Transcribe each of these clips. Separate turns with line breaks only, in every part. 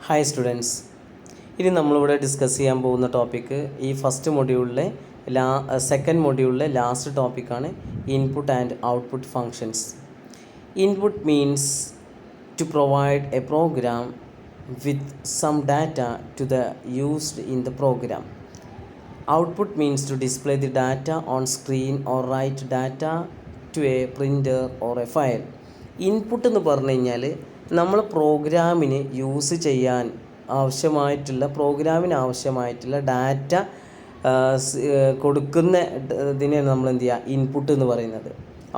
Hi students, ഇനി നമ്മളിവിടെ discuss ചെയ്യാൻ പോകുന്ന ടോപ്പിക്ക് ഈ ഫസ്റ്റ് മൊഡ്യൂളിലെ സെക്കൻഡ് മൊഡ്യൂളിലെ ലാസ്റ്റ് ടോപ്പിക്കാണ് input and output functions. Input means to provide a program with some data to the used in the program. Output means to display the data on screen or write data to a printer or a file. Input എന്ന് പറഞ്ഞു കഴിഞ്ഞാൽ നമ്മൾ പ്രോഗ്രാമിന് use ചെയ്യാൻ ആവശ്യമായിട്ടുള്ള data കൊടുക്കുന്ന ഇതിനെയാണ് നമ്മൾ എന്ത് ചെയ്യുക, ഇൻപുട്ട് എന്ന് പറയുന്നത്.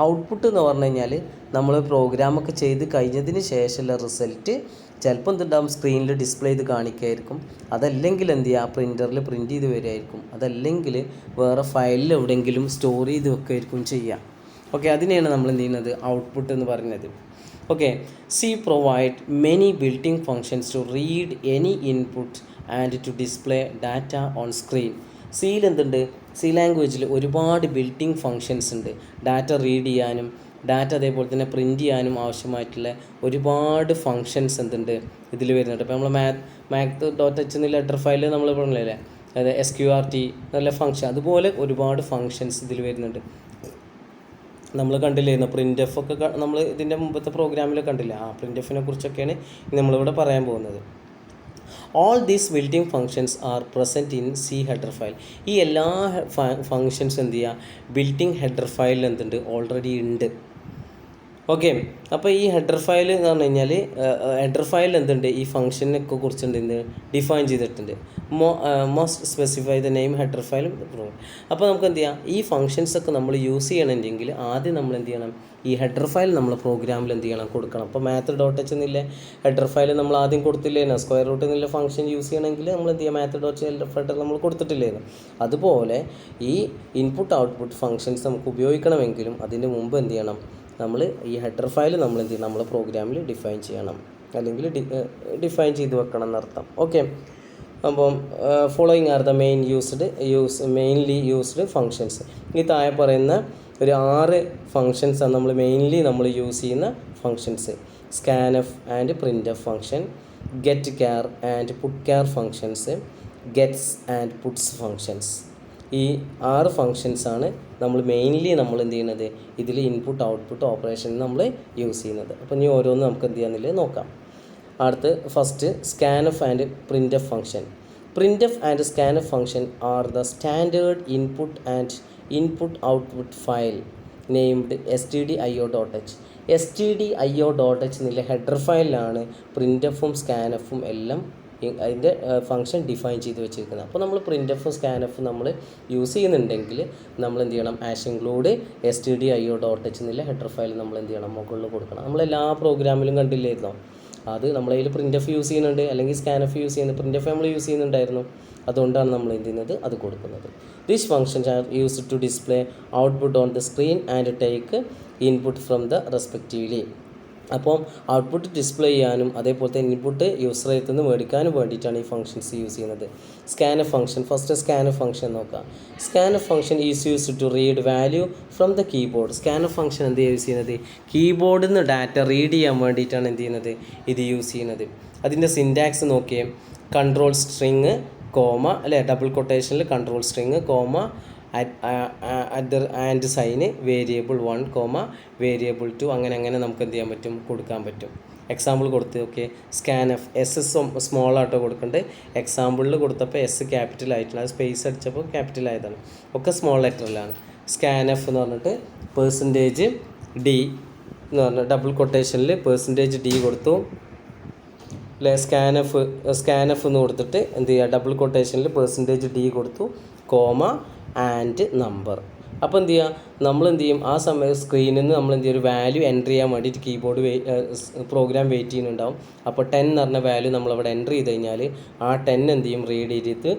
ഔട്ട്പുട്ട് എന്ന് പറഞ്ഞു കഴിഞ്ഞാൽ നമ്മൾ പ്രോഗ്രാമൊക്കെ ചെയ്ത് കഴിഞ്ഞതിന് ശേഷമുള്ള റിസൾട്ട് ചിലപ്പോൾ എന്തുണ്ടാവും, സ്ക്രീനിൽ ഡിസ്പ്ലേ ചെയ്ത് കാണിക്കുമായിരിക്കും. അതല്ലെങ്കിൽ എന്ത് ചെയ്യുക, പ്രിൻ്ററിൽ പ്രിൻ്റ് ചെയ്ത് വരികയായിരിക്കും. അതല്ലെങ്കിൽ വേറെ ഫയലിൽ എവിടെയെങ്കിലും സ്റ്റോർ ചെയ്ത് വെക്കുകയായിരിക്കും ചെയ്യുക. ഓക്കെ, അതിനെയാണ് നമ്മൾ എന്ത് ചെയ്യുന്നത്, ഔട്ട്പുട്ട് എന്ന് പറയുന്നത്. Okay, C provide many built in functions to read any input and to display data on screen. സിയിൽ എന്തുണ്ട്, സി ലാംഗ്വേജിൽ ഒരുപാട് ബിൽട്ടിംഗ് ഫങ്ഷൻസ് ഉണ്ട്. ഡാറ്റ റീഡ് ചെയ്യാനും ഡാറ്റ അതേപോലെ തന്നെ പ്രിൻറ്റ് ചെയ്യാനും ആവശ്യമായിട്ടുള്ള ഒരുപാട് ഫങ്ഷൻസ് എന്തുണ്ട് ഇതിൽ വരുന്നുണ്ട്. ഇപ്പോൾ നമ്മൾ math.h എന്ന ലെറ്റർ ഫയൽ നമ്മൾ പറഞ്ഞില്ലേ, അതായത് SQRT എന്നുള്ള ഫങ്ഷൻ, അതുപോലെ ഒരുപാട് ഫങ്ഷൻസ് ഇതിൽ വരുന്നുണ്ട്. നമ്മൾ കണ്ടില്ലായിരുന്നു പ്രിൻ്റ് എഫ് ഒക്കെ, നമ്മൾ ഇതിൻ്റെ മുമ്പത്തെ പ്രോഗ്രാമിൽ കണ്ടില്ല. പ്രിൻ്റ് എഫിനെ കുറിച്ചൊക്കെയാണ് നമ്മളിവിടെ പറയാൻ പോകുന്നത്. All these built-in functions are present in C header file. ഈ എല്ലാ ഫങ്ഷൻസ് എന്ത് ചെയ്യുക, ബിൽട്ടിംഗ് ഹെഡർ ഫയലിൽ എന്തുണ്ട്, ഓൾറെഡി ഉണ്ട്. ഓക്കെ, അപ്പോൾ ഈ ഹെഡർ ഫയൽ എന്ന് പറഞ്ഞു കഴിഞ്ഞാൽ ഹെഡർ ഫയലിൽ എന്തുണ്ട്, ഈ ഫംഗ്ഷനൊക്കെ കുറിച്ചുണ്ട് എന്ത് ഡിഫൈൻ ചെയ്തിട്ടുണ്ട്. Most specify the name header file. അപ്പോൾ നമുക്ക് എന്ത് ചെയ്യാം, ഈ ഫങ്ഷൻസൊക്കെ നമ്മൾ യൂസ് ചെയ്യണമെങ്കിൽ ആദ്യം നമ്മൾ എന്ത് ചെയ്യണം, ഈ ഹെഡർ ഫയൽ നമ്മൾ പ്രോഗ്രാമിൽ എന്ത് ചെയ്യണം, കൊടുക്കണം. അപ്പോൾ math.h എന്നില്ല ഹെഡർ ഫയൽ നമ്മൾ ആദ്യം കൊടുത്തില്ലേനോ, സ്ക്വയർ റൂട്ട് എന്നുള്ള ഫംഗ്ഷൻ യൂസ് ചെയ്യണമെങ്കിൽ നമ്മൾ എന്ത് ചെയ്യുക, math.h ഹെഡർ നമ്മൾ കൊടുത്തിട്ടില്ലേനോ. അതുപോലെ ഈ ഇൻപുട്ട് ഔട്ട്പുട്ട് ഫങ്ഷൻസ് നമുക്ക് ഉപയോഗിക്കണമെങ്കിലും അതിന് മുമ്പ് എന്ത് ചെയ്യണം, നമ്മൾ ഈ ഹെഡർ ഫയൽ നമ്മൾ എന്ത് ചെയ്യണം, നമ്മൾ പ്രോഗ്രാമിൽ ഡിഫൈൻ ചെയ്യണം, അല്ലെങ്കിൽ ഡിഫൈൻ ചെയ്ത് വെക്കണം എന്നർത്ഥം. ഓക്കെ, അപ്പം following are the mainly used functions. ഈ താഴെ പറയുന്ന ഒരു 6 ഫങ്ഷൻസാണ് നമ്മൾ യൂസ് ചെയ്യുന്ന functions. Scanf and printf function, ഗെറ്റ് കെയർ and putchar functions, gets and puts functions. ഈ 6 ഫങ്ഷൻസാണ് നമ്മൾ മെയിൻലി നമ്മൾ എന്ത് ചെയ്യുന്നത്, ഇതിൽ ഇൻപുട്ട് ഔട്ട്പുട്ട് ഓപ്പറേഷൻ നമ്മൾ യൂസ് ചെയ്യുന്നത്. അപ്പോൾ ഇനി ഓരോന്ന് നമുക്ക് എന്ത് ചെയ്യാന്നില്ല നോക്കാം. അടുത്ത് first scanf and printf function. Printf and scanf function are the standard input output file named stdio.h. stdio.h എന്നുള്ള ഹെഡർ ഫയലിലാണ് പ്രിൻ്റ്എഫും സ്കാൻഎഫും എല്ലാം അതിൻ്റെ ഫങ്ഷൻ ഡിഫൈൻ ചെയ്ത് വെച്ചിരിക്കുന്നത്. അപ്പോൾ നമ്മൾ പ്രിൻ്റ്എഫും സ്കാൻഎഫും നമ്മൾ യൂസ് ചെയ്യുന്നുണ്ടെങ്കിൽ നമ്മൾ എന്ത് ചെയ്യണം, ഇൻക്ലൂഡ് stdio.h എന്നുള്ള ഹെഡർ ഫയൽ നമ്മൾ എന്ത് ചെയ്യണം, മുകളിൽ കൊടുക്കണം. നമ്മളെല്ലാ പ്രോഗ്രാമിലും കണ്ടില്ലായിരുന്നോ, അത് നമ്മളതിൽ പ്രിൻ്റ്എഫ് യൂസ് ചെയ്യുന്നുണ്ട്, അല്ലെങ്കിൽ സ്കാൻഎഫ് യൂസ് ചെയ്യുന്നുണ്ട്, പ്രിൻ്റ്എഫ് നമ്മൾ യൂസ് ചെയ്യുന്നുണ്ടായിരുന്നു. അതുകൊണ്ടാണ് നമ്മൾ എന്ത് ചെയ്യുന്നത്, അത് കൊടുക്കുന്നത്. These functions are used to display output on the screen and take input from the respectively. അപ്പം ഔട്ട്പുട്ട് ഡിസ്പ്ലേ ചെയ്യാനും അതേപോലെ തന്നെ ഇൻപുട്ട് യൂസറിൽ നിന്ന് മേടിക്കാനും വേണ്ടിയിട്ടാണ് ഈ ഫങ്ഷൻസ് യൂസ് ചെയ്യുന്നത്. Scanf function, first scanf function നോക്കാം. Scanf function is used to read value from the keyboard. Scanf function എന്ത് യൂസ് ചെയ്യുന്നത്, കീബോർഡിൽ നിന്ന് ഡാറ്റ റീഡ് ചെയ്യാൻ വേണ്ടിയിട്ടാണ് എന്ത് ചെയ്യുന്നത്, ഇത് യൂസ് ചെയ്യുന്നത്. അതിൻ്റെ സിൻറ്റാക്സ് നോക്കിയേ, കൺട്രോൾ സ്ട്രിങ് കോമ അല്ലേ, ഡബിൾ കൊട്ടേഷനിൽ control string comma and sign variable 1 comma variable 2, അങ്ങനെ നമുക്ക് എന്ത് ചെയ്യാൻ പറ്റും, കൊടുക്കാൻ പറ്റും. എക്സാമ്പിൾ കൊടുത്ത് ഓക്കെ, സ്കാൻഎഫ് എസ് സ്മോൾ ആട്ടോ കൊടുക്കേണ്ടത്. എക്സാമ്പിളിൽ കൊടുത്തപ്പോൾ എസ് ക്യാപിറ്റൽ ആയിട്ടാണ്, അത് സ്പേസ് അടിച്ചപ്പോൾ ക്യാപിറ്റൽ ആയതാണ്. ഒക്കെ സ്മോൾ ലെറ്ററിലാണ്. സ്കാൻഎഫ് എന്ന് പറഞ്ഞിട്ട് %d എന്ന് പറഞ്ഞാൽ ഡബിൾ കൊട്ടേഷനിൽ %d കൊടുത്തു അല്ലേ. സ്കാൻഎഫ് എന്ന് കൊടുത്തിട്ട് എന്ത് ചെയ്യുക, ഡബിൾ കൊട്ടേഷനിൽ %d കൊടുത്തു കോമ ആൻഡ് നമ്പർ. അപ്പോൾ എന്ത് ചെയ്യുക, നമ്മൾ എന്ത് ചെയ്യും, ആ സമയം സ്ക്രീനിൽ നിന്ന് നമ്മൾ എന്ത് ചെയ്യും, ഒരു വാല്യൂ എൻ്റർ ചെയ്യാൻ വേണ്ടിയിട്ട് കീബോർഡ് പ്രോഗ്രാം വെയിറ്റ് ചെയ്യുന്നുണ്ടാവും. അപ്പോൾ 10 എന്ന് പറഞ്ഞ വാല്യൂ നമ്മളവിടെ എൻ്റർ ചെയ്ത് കഴിഞ്ഞാൽ ആ 10 എന്ത് ചെയ്യും, റീഡ് ചെയ്തിട്ട്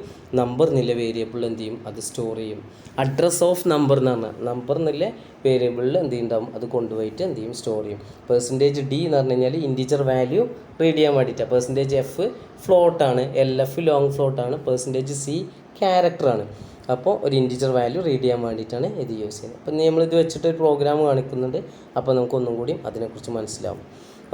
നമ്പർ എന്നുള്ള വേരിയബിളിൽ എന്ത് ചെയ്യും, അത് സ്റ്റോർ ചെയ്യും. അഡ്രസ് ഓഫ് നമ്പർ എന്ന് പറഞ്ഞാൽ നമ്പർ എന്നുള്ള വേരിയബിളിൽ എന്ത് ചെയ്യുന്നുണ്ടാവും, അത് കൊണ്ടുപോയിട്ട് എന്ത് ചെയ്യും, സ്റ്റോർ ചെയ്യും. %d എന്ന് പറഞ്ഞു കഴിഞ്ഞാൽ ഇൻറ്റിജർ വാല്യൂ റീഡ് ചെയ്യാൻ വേണ്ടിയിട്ടാണ്. %f ഫ്ലോട്ടാണ്, LF ലോങ് ഫ്ലോട്ടാണ്, %c ക്യാരക്ടറാണ്. അപ്പോൾ ഒരു ഇൻറ്റിജർ വാല്യൂ റീഡ് ചെയ്യാൻ വേണ്ടിയിട്ടാണ് ഇത് യൂസ് ചെയ്യുന്നത്. അപ്പോൾ നമ്മളിത് വെച്ചിട്ട് ഒരു പ്രോഗ്രാം കാണിക്കുന്നുണ്ട്, അപ്പോൾ നമുക്കൊന്നും കൂടി അതിനെക്കുറിച്ച് മനസ്സിലാവും.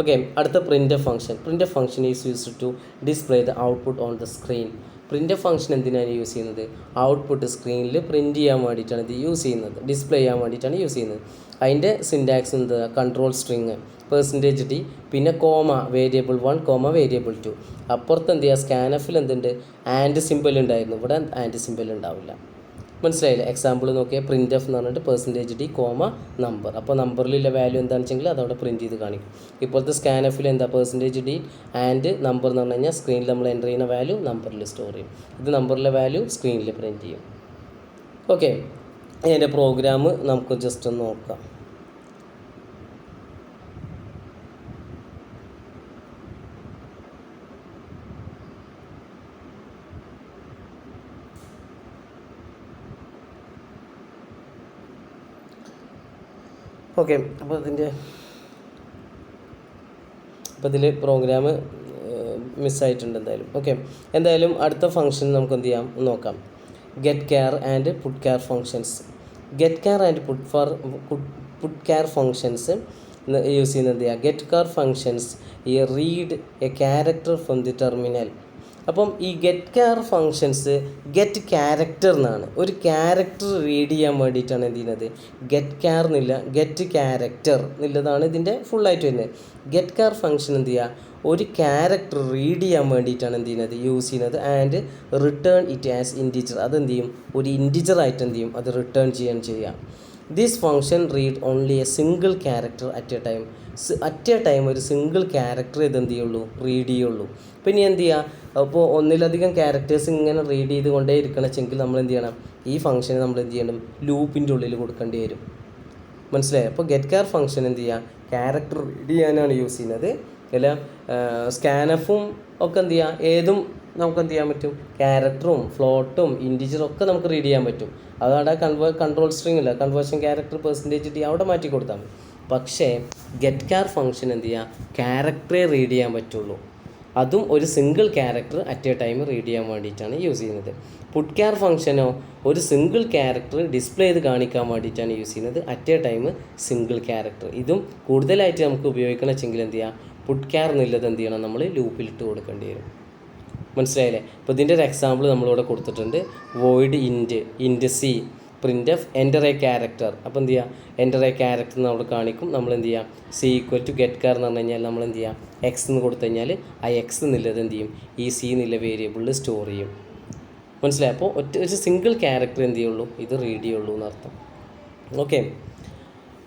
ഓക്കെ, അടുത്ത print function. Print function is used to display the output on the screen. Print function എന്തിനാണ് യൂസ് ചെയ്യുന്നത്? ഔട്ട്പുട്ട് സ്ക്രീനിൽ പ്രിൻറ്റ് ചെയ്യാൻ വേണ്ടിയിട്ടാണ് ഇത് യൂസ് ചെയ്യുന്നത്, ഡിസ്പ്ലേ ചെയ്യാൻ വേണ്ടിയിട്ടാണ് യൂസ് ചെയ്യുന്നത്. അതിൻ്റെ സിൻറ്റാക്സ് എന്താ? കൺട്രോൾ സ്ട്രിങ് %d പിന്നെ കോമ വേരിയബിൾ 1 വേരിയബിൾ 2. അപ്പുറത്ത് എന്ത് ചെയ്യുക? സ്കാനഫിൽ എന്തുണ്ട്? ആൻഡ് സിമ്പിൾ ഉണ്ടായിരുന്നു, ഇവിടെ ആൻഡ് സിമ്പിൾ ഉണ്ടാവില്ല. മനസ്സിലായില്ലേ? എക്സാമ്പിൾ നോക്കിയാൽ പ്രിൻ്റ് എഫ് എന്ന് പറഞ്ഞിട്ട് %d നമ്പർ. അപ്പോൾ നമ്പറിലുള്ള വാല്യൂ എന്താണെന്ന് വെച്ചെങ്കിൽ അതവിടെ പ്രിൻറ്റ് ചെയ്ത് കാണിക്കും. ഇപ്പോഴത്തെ സ്കാനഫിൽ എന്താ? %d ആൻഡ് നമ്പർ എന്ന് പറഞ്ഞു കഴിഞ്ഞാൽ സ്ക്രീനിൽ നമ്മൾ എൻ്റർ ചെയ്യുന്ന വാല്യൂ നമ്പറിൽ സ്റ്റോർ ചെയ്യും. ഇത് നമ്പറിലെ വാല്യൂ സ്ക്രീനിൽ പ്രിൻറ്റ് ചെയ്യും. ഓക്കെ, അതിൻ്റെ പ്രോഗ്രാം നമുക്ക് ജസ്റ്റ് ഒന്ന് നോക്കാം. ഓക്കെ, അപ്പോൾ ഇതിൽ പ്രോഗ്രാം മിസ്സായിട്ടുണ്ട് എന്തായാലും. ഓക്കെ, എന്തായാലും അടുത്ത ഫംഗ്ഷൻ നമുക്ക് എന്ത് ചെയ്യാം നോക്കാം. ഗെറ്റ് കെയർ and putchar functions. Get കെയർ and putchar functions use ചെയ്യുന്നത് എന്ത് ചെയ്യുക? ഗെറ്റ് കെയർ ഫങ്ഷൻസ് ഈ read A character from the terminal. അപ്പം ഈ get care functions get character എന്നാണ്, ഒരു ക്യാരക്ടർ റീഡ് ചെയ്യാൻ വേണ്ടിയിട്ടാണ് എന്ത് ചെയ്യുന്നത്? ഗെറ്റ് കെയർ എന്നില്ല, ഗെറ്റ് ക്യാരക്ടർ എന്നുള്ളതാണ് ഇതിൻ്റെ ഫുള്ളായിട്ട് വരുന്നത്. ഗെറ്റ് കെയർ ഫങ്ഷൻ എന്ത് ചെയ്യുക? ഒരു ക്യാരക്ടർ റീഡ് ചെയ്യാൻ വേണ്ടിയിട്ടാണ് എന്ത് ചെയ്യുന്നത്? യൂസ് ചെയ്യുന്നത്. And return it as integer. അതെന്ത് ചെയ്യും? ഒരു ഇൻറ്റിജറായിട്ട് എന്ത് ചെയ്യും? അത് റിട്ടേൺ ചെയ്യാം. This function read only A single character at A time. ഒരു സിംഗിൾ ക്യാരക്ടർ ഇതെന്ത് ചെയ്യുള്ളൂ? റീഡ് ചെയ്യുള്ളൂ. പിന്നെ എന്ത് ചെയ്യുക? അപ്പോൾ ഒന്നിലധികം ക്യാരക്ടേഴ്സ് ഇങ്ങനെ റീഡ് ചെയ്ത് കൊണ്ടേ ഇരിക്കണമെങ്കിൽ നമ്മൾ എന്ത് ചെയ്യണം? ഈ ഫംഗ്ഷന് നമ്മൾ എന്ത് ചെയ്യണം? ലൂപ്പിൻ്റെ ഉള്ളിൽ കൊടുക്കേണ്ടി വരും. മനസ്സിലായി? അപ്പോൾ ഗെറ്റ് കെയർ ഫംഗ്ഷൻ എന്ത് ചെയ്യുക? ക്യാരക്ടർ റീഡ് ചെയ്യാനാണ് യൂസ് ചെയ്യുന്നത്. അല്ല സ്കാനഫും ഒക്കെ എന്ത് ചെയ്യുക? ഏതും നമുക്ക് എന്ത് ചെയ്യാൻ പറ്റും? ക്യാരക്ടറും ഫ്ലോട്ടും ഇൻറ്റിജറും ഒക്കെ നമുക്ക് റീഡ് ചെയ്യാൻ പറ്റും. അതവിടെ കൺട്രോൾ സ്ട്രിങ് ഇല്ല, കൺവേർഷൻ ക്യാരക്ടർ %d അവിടെ മാറ്റി കൊടുത്താൽ മതി. പക്ഷേ ഗെറ്റ് കെയർ ഫംഗ്ഷൻ എന്ത് ചെയ്യുക? ക്യാരക്ടറെ റീഡ് ചെയ്യാൻ പറ്റുള്ളൂ. അതും ഒരു single character at A time read ചെയ്യാൻ വേണ്ടിയിട്ടാണ് യൂസ് ചെയ്യുന്നത്. പുട്ട് കെയർ ഫംഗ്ഷനോ ഒരു സിംഗിൾ ക്യാരക്ടർ ഡിസ്പ്ലേ ചെയ്ത് കാണിക്കാൻ വേണ്ടിയിട്ടാണ് യൂസ് ചെയ്യുന്നത്. At A time single character. ഇതും കൂടുതലായിട്ട് നമുക്ക് ഉപയോഗിക്കണം വെച്ചെങ്കിൽ എന്ത് ചെയ്യുക? പുട്ട് കെയർ എന്നുള്ളത് എന്ത് ചെയ്യണം? നമ്മൾ ലൂപ്പിലിട്ട് കൊടുക്കേണ്ടി വരും. മനസ്സിലായില്ലേ? അപ്പോൾ ഇതിൻ്റെ ഒരു എക്സാമ്പിൾ നമ്മളിവിടെ കൊടുത്തിട്ടുണ്ട്. Void int c printf enter a character. അപ്പോൾ എന്ത് ചെയ്യുക? എൻ്റർ എ ക്യാരക്ടർ നമ്മൾ കാണിക്കും. നമ്മൾ എന്ത് ചെയ്യുക? സി ഈക്വൽ ടു ഗെറ്റ് കെയർ എന്ന് പറഞ്ഞു കഴിഞ്ഞാൽ നമ്മൾ എന്ത് ചെയ്യുക? എക്സ് എന്ന് കൊടുത്തു കഴിഞ്ഞാൽ ആ എക്സ് എന്നുള്ളത് എന്ത് ചെയ്യും? ഈ സി എന്നുള്ള വേരിയബിളിൽ സ്റ്റോർ ചെയ്യും. മനസ്സിലായി? അപ്പോൾ ഒരു സിംഗിൾ ക്യാരക്ടർ എന്ത് ചെയ്യുള്ളൂ? ഇത് റീഡ് ചെയ്യുള്ളൂ എന്നർത്ഥം. ഓക്കെ,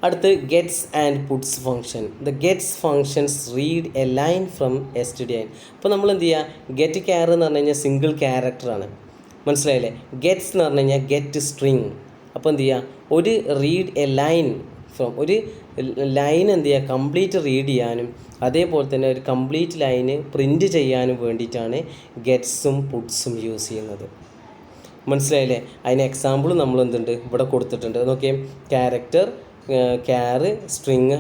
അടുത്ത് gets and puts function. The gets functions read A line from std. അപ്പോൾ നമ്മൾ എന്ത് ചെയ്യുക? ഗെറ്റ് കെയർ എന്ന് പറഞ്ഞു കഴിഞ്ഞാൽ സിംഗിൾ ക്യാരക്ടറാണ്. മനസ്സിലായില്ലേ? ഗെറ്റ്സ് എന്ന് പറഞ്ഞു കഴിഞ്ഞാൽ ഗെറ്റ് സ്ട്രിങ്. അപ്പോൾ എന്ത് ചെയ്യുക? ഒരു റീഡ് എ ലൈൻ ഫ്രം ഒരു ലൈൻ എന്ത് ചെയ്യുക? കംപ്ലീറ്റ് റീഡ് ചെയ്യാനും അതേപോലെ തന്നെ ഒരു കംപ്ലീറ്റ് ലൈന് പ്രിൻറ്റ് ചെയ്യാനും വേണ്ടിയിട്ടാണ് ഗെറ്റ്സും പുട്ട്സും യൂസ് ചെയ്യുന്നത്. മനസ്സിലായില്ലേ? അതിന് എക്സാമ്പിൾ നമ്മൾ എന്തുണ്ട് ഇവിടെ കൊടുത്തിട്ടുണ്ട്. നോക്കിയേ, ക്യാരക്ടർ ക്യാർ സ്ട്രിങ്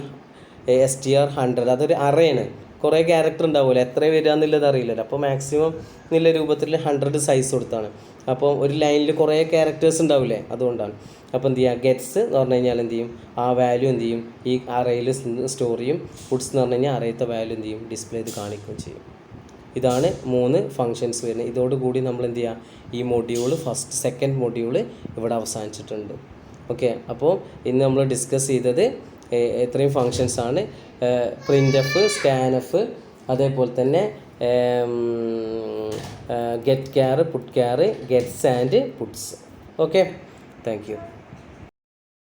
str100. അതൊരു അറേയാണ്. കുറേ ക്യാരക്ടർ ഉണ്ടാവില്ല, എത്ര വരിക എന്നുള്ളത് അറിയില്ലല്ലോ. അപ്പോൾ മാക്സിമം എന്നുള്ള രൂപത്തിൽ 100 സൈസ് കൊടുത്താണ്. അപ്പോൾ ഒരു ലൈനിൽ കുറേ ക്യാരക്ടേഴ്സ് ഉണ്ടാവില്ലേ, അതുകൊണ്ടാണ്. അപ്പോൾ എന്ത് ചെയ്യുക? ഗെറ്റ്സ് എന്ന് പറഞ്ഞു കഴിഞ്ഞാൽ എന്ത് ചെയ്യും? ആ വാല്യൂ എന്ത് ചെയ്യും? ഈ അറേയിൽ സ്റ്റോർ ചെയ്യും. പുട്ട്സ് എന്ന് പറഞ്ഞു കഴിഞ്ഞാൽ അറേത്തെ വാല്യൂ എന്ത് ചെയ്യും? ഡിസ്പ്ലേ ചെയ്ത് കാണിക്കുകയും ചെയ്യും. ഇതാണ് 3 ഫങ്ഷൻസ് വരുന്നത്. ഇതോടുകൂടി നമ്മൾ എന്ത് ചെയ്യുക? ഈ മൊഡ്യൂൾ സെക്കൻഡ് മൊഡ്യൂൾ ഇവിടെ അവസാനിച്ചിട്ടുണ്ട്. ഓക്കെ, അപ്പോൾ ഇന്ന് നമ്മൾ ഡിസ്കസ് ചെയ്തത് ഇത്രയും ഫങ്ഷൻസാണ്. പ്രിൻ്റ് എഫ്, സ്കാനഫ്, അതേപോലെ തന്നെ ഗെറ്റ് കെയർ, putchar, gets and puts. Okay, thank U.